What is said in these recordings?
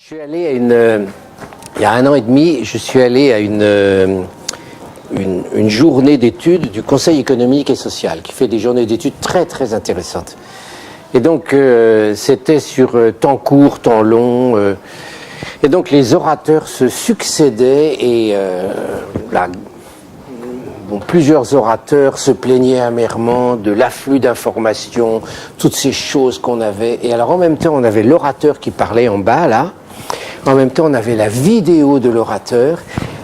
suis allé à il y a 1 an et demi, je suis allé à une journée d'études du Conseil économique et social, qui fait des journées d'études très très intéressantes. Et donc c'était sur temps court, temps long, et donc les orateurs se succédaient et plusieurs orateurs se plaignaient amèrement de l'afflux d'informations, toutes ces choses qu'on avait. Et alors en même temps, on avait l'orateur qui parlait en bas là, en même temps on avait la vidéo de l'orateur,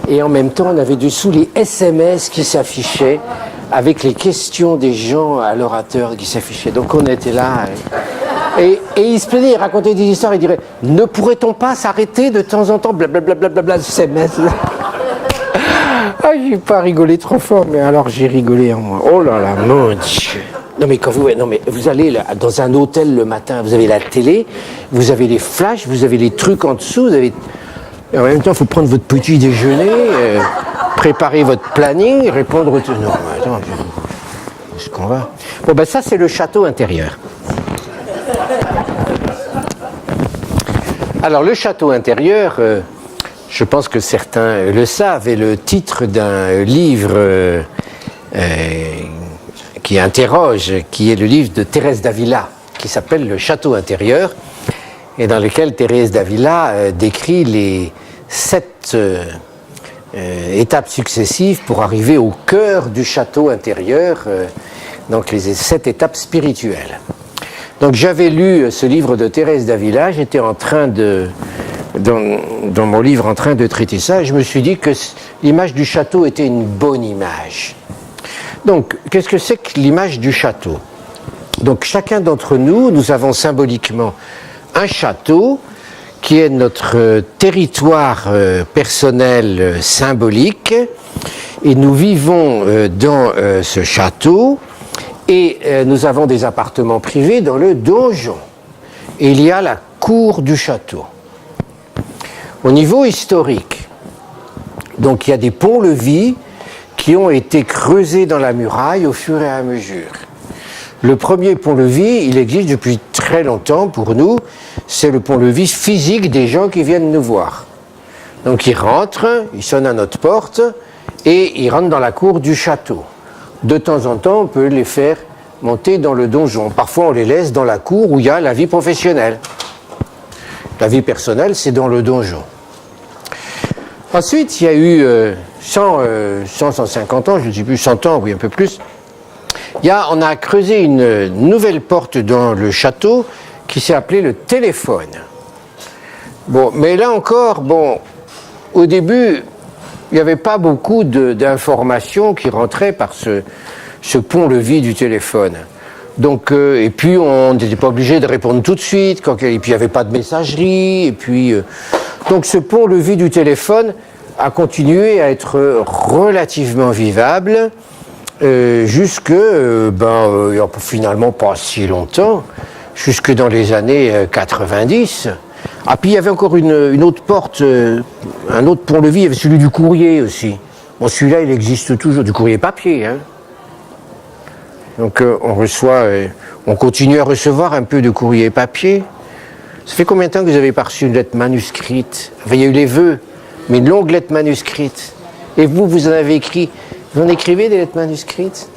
et en même temps on avait dessous les SMS qui s'affichaient avec les questions des gens à l'orateur qui s'affichaient. Donc on était là et il se plaignait, il racontait des histoires, il dirait « Ne pourrait-on pas s'arrêter de temps en temps, blablabla, SMS ?» Ah, j'ai pas rigolé trop fort, mais alors j'ai rigolé en moi. Oh là là, mon Dieu. Non mais vous allez là, dans un hôtel le matin, vous avez la télé, vous avez les flashs, vous avez les trucs en dessous, vous avez... Et en même temps, il faut prendre votre petit déjeuner, préparer votre planning, répondre... Non, attends, est-ce qu'on va... Bon ben ça c'est le château intérieur. Alors le château intérieur... je pense que certains le savent, et le titre d'un livre qui interroge, qui est le livre de Thérèse d'Avila, qui s'appelle Le Château intérieur, et dans lequel Thérèse d'Avila décrit les 7 étapes successives pour arriver au cœur du château intérieur, donc les 7 étapes spirituelles. Donc j'avais lu ce livre de Thérèse d'Avila, j'étais en train de... Dans mon livre en train de traiter ça, et je me suis dit que l'image du château était une bonne image. Donc, qu'est-ce que c'est que l'image du château? Donc, chacun d'entre nous, nous avons symboliquement un château qui est notre territoire personnel symbolique, et nous vivons dans ce château, et nous avons des appartements privés dans le donjon. Et il y a la cour du château. Au niveau historique, donc il y a des ponts-levis qui ont été creusés dans la muraille au fur et à mesure. Le premier pont-levis, il existe depuis très longtemps pour nous, c'est le pont-levis physique des gens qui viennent nous voir. Donc ils rentrent, ils sonnent à notre porte et ils rentrent dans la cour du château. De temps en temps, on peut les faire monter dans le donjon. Parfois, on les laisse dans la cour où il y a la vie professionnelle. La vie personnelle, c'est dans le donjon. Ensuite, il y a eu 150 ans, je ne sais plus, 100 ans, oui, un peu plus. On a creusé une nouvelle porte dans le château qui s'est appelée le téléphone. Bon, mais là encore, au début, il n'y avait pas beaucoup d'informations qui rentraient par ce pont-levis du téléphone. Donc, et puis on n'était pas obligé de répondre tout de suite, et puis il n'y avait pas de messagerie, et puis... donc ce pont-levis du téléphone a continué à être relativement vivable jusque, il n'y a finalement pas si longtemps, jusque dans les années 90. Ah, puis il y avait encore une autre porte, un autre pont-levis, il y avait celui du courrier aussi. Bon, celui-là, il existe toujours, du courrier papier, hein. Donc on continue à recevoir un peu de courrier papier. Ça fait combien de temps que vous avez pas reçu une lettre manuscrite? Enfin, il y a eu les vœux, mais une longue lettre manuscrite. Et vous en avez écrit. Vous en écrivez des lettres manuscrites?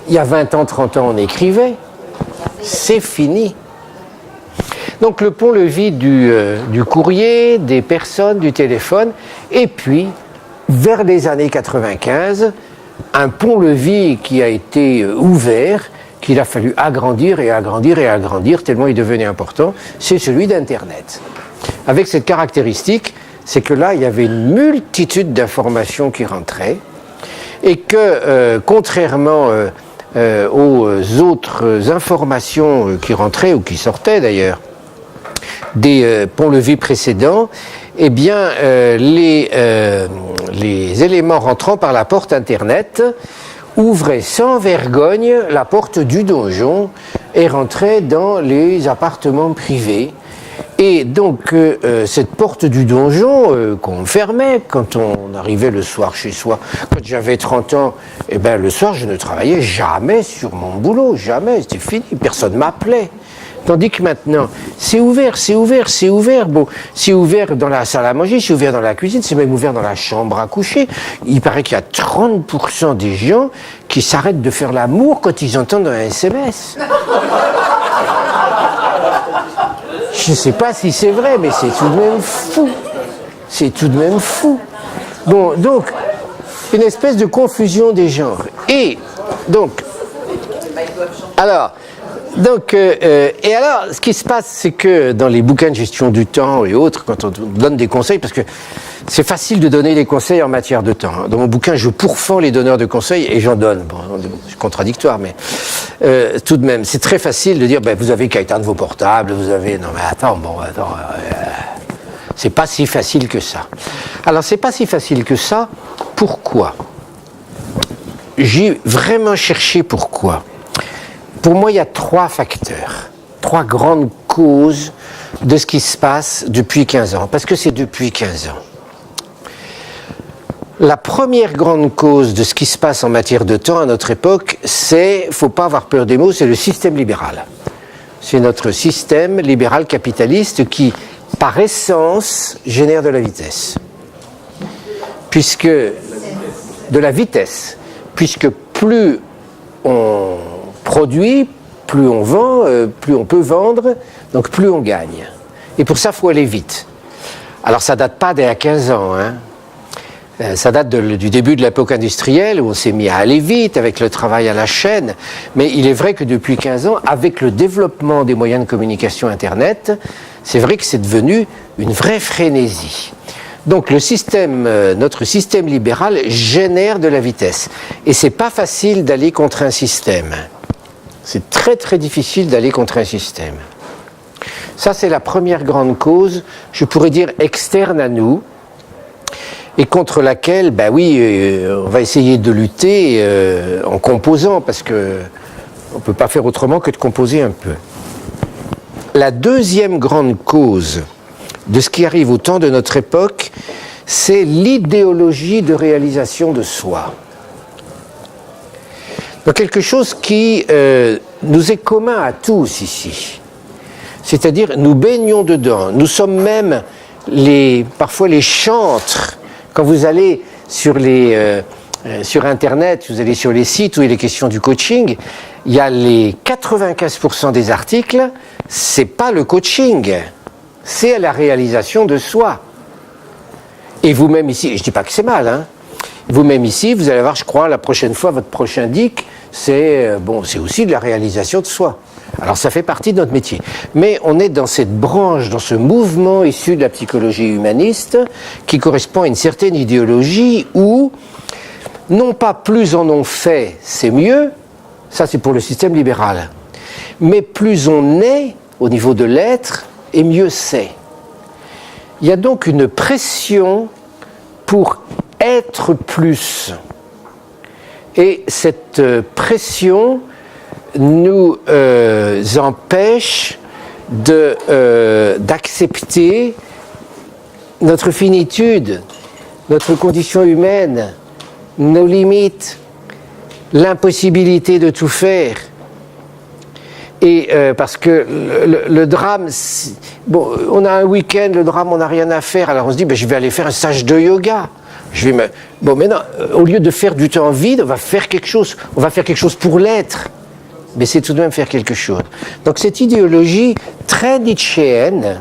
Il y a 20 ans, 30 ans, on écrivait. C'est fini. Donc le pont-levis du courrier, des personnes, du téléphone, et puis, vers les années 95, un pont-levis qui a été ouvert, qu'il a fallu agrandir et agrandir et agrandir, tellement il devenait important, c'est celui d'Internet. Avec cette caractéristique, c'est que là, il y avait une multitude d'informations qui rentraient, et que, contrairement aux autres informations qui rentraient, ou qui sortaient d'ailleurs, des ponts-levis précédents, eh bien, les éléments rentrant par la porte Internet ouvraient sans vergogne la porte du donjon et rentraient dans les appartements privés. Et donc, cette porte du donjon qu'on fermait quand on arrivait le soir chez soi. Quand j'avais 30 ans, eh ben, le soir, je ne travaillais jamais sur mon boulot, jamais, c'était fini, personne ne m'appelait. Tandis que maintenant, c'est ouvert. Bon, c'est ouvert dans la salle à manger, c'est ouvert dans la cuisine, c'est même ouvert dans la chambre à coucher. Il paraît qu'il y a 30% des gens qui s'arrêtent de faire l'amour quand ils entendent un SMS. Je ne sais pas si c'est vrai, mais c'est tout de même fou. C'est tout de même fou. Bon, donc, une espèce de confusion des genres. Et, donc, alors, ce qui se passe, c'est que dans les bouquins de gestion du temps et autres, quand on donne des conseils, parce que c'est facile de donner des conseils en matière de temps. Dans mon bouquin, je pourfends les donneurs de conseils et j'en donne. Bon, c'est contradictoire, mais tout de même, c'est très facile de dire, vous avez qu'à éteindre vos portables, vous avez... Non, mais attends, c'est pas si facile que ça. Alors, c'est pas si facile que ça. Pourquoi ? J'ai vraiment cherché pourquoi. Pour moi, il y a 3 facteurs, 3 grandes causes de ce qui se passe depuis 15 ans. Parce que c'est depuis 15 ans. La première grande cause de ce qui se passe en matière de temps à notre époque, c'est, faut pas avoir peur des mots, c'est le système libéral. C'est notre système libéral capitaliste qui, par essence, génère de la vitesse. Puisque, de la vitesse, puisque plus on produit, plus on vend, plus on peut vendre, donc plus on gagne. Et pour ça, il faut aller vite. Alors ça date pas d'il y a 15 ans, hein. Ça date du début de l'époque industrielle où on s'est mis à aller vite avec le travail à la chaîne. Mais il est vrai que depuis 15 ans, avec le développement des moyens de communication Internet, c'est vrai que c'est devenu une vraie frénésie. Donc notre système libéral génère de la vitesse. Et c'est pas facile d'aller contre un système. C'est très très difficile d'aller contre un système. Ça, c'est la première grande cause, je pourrais dire externe à nous, et contre laquelle, on va essayer de lutter en composant, parce que on ne peut pas faire autrement que de composer un peu. La deuxième grande cause de ce qui arrive au temps de notre époque, c'est l'idéologie de réalisation de soi. Donc quelque chose qui nous est commun à tous ici. C'est-à-dire, nous baignons dedans. Nous sommes même parfois les chantres. Quand vous allez sur Internet, vous allez sur les sites où il est question du coaching, il y a les 95% des articles, c'est pas le coaching, c'est la réalisation de soi. Et vous-même ici, je dis pas que c'est mal, hein. Vous-même ici, vous allez voir, je crois, la prochaine fois, votre prochain DIC, c'est aussi de la réalisation de soi. Alors ça fait partie de notre métier. Mais on est dans cette branche, dans ce mouvement issu de la psychologie humaniste qui correspond à une certaine idéologie où, non pas plus en on fait, c'est mieux, ça c'est pour le système libéral, mais plus on est au niveau de l'être, et mieux c'est. Il y a donc une pression pour être plus. Et cette pression nous empêche d'accepter notre finitude, notre condition humaine, nos limites, l'impossibilité de tout faire. Et parce que le drame, on a un week-end, le drame, on n'a rien à faire, alors on se dit, je vais aller faire un stage de yoga. Maintenant, au lieu de faire du temps vide, on va faire quelque chose pour l'être. Mais c'est tout de même faire quelque chose. Donc cette idéologie très nietzschéenne,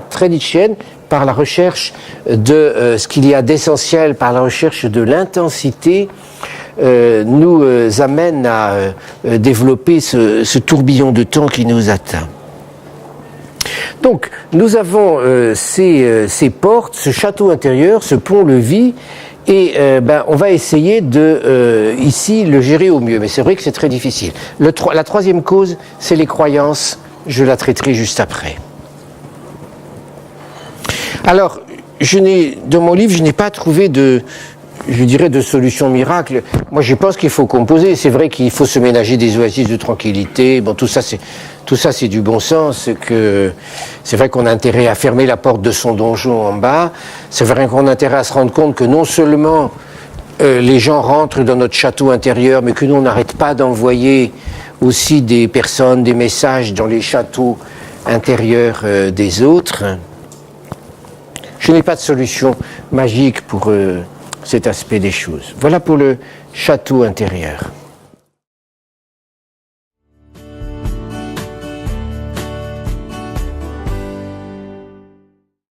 par la recherche de ce qu'il y a d'essentiel, par la recherche de l'intensité, nous amène à développer ce tourbillon de temps qui nous atteint. Donc nous avons ces portes, ce château intérieur, ce pont-levis, et on va essayer de ici le gérer au mieux, mais c'est vrai que c'est très difficile. La troisième cause, c'est les croyances. Je la traiterai juste après. Alors, dans mon livre, je n'ai pas trouvé de solution miracle. Moi, je pense qu'il faut composer. C'est vrai qu'il faut se ménager des oasis de tranquillité. Bon, tout ça, c'est du bon sens. C'est vrai qu'on a intérêt à fermer la porte de son donjon en bas. C'est vrai qu'on a intérêt à se rendre compte que non seulement les gens rentrent dans notre château intérieur, mais que nous, on n'arrête pas d'envoyer aussi des personnes, des messages dans les châteaux intérieure des autres. Je n'ai pas de solution magique pour cet aspect des choses. Voilà pour le château intérieur.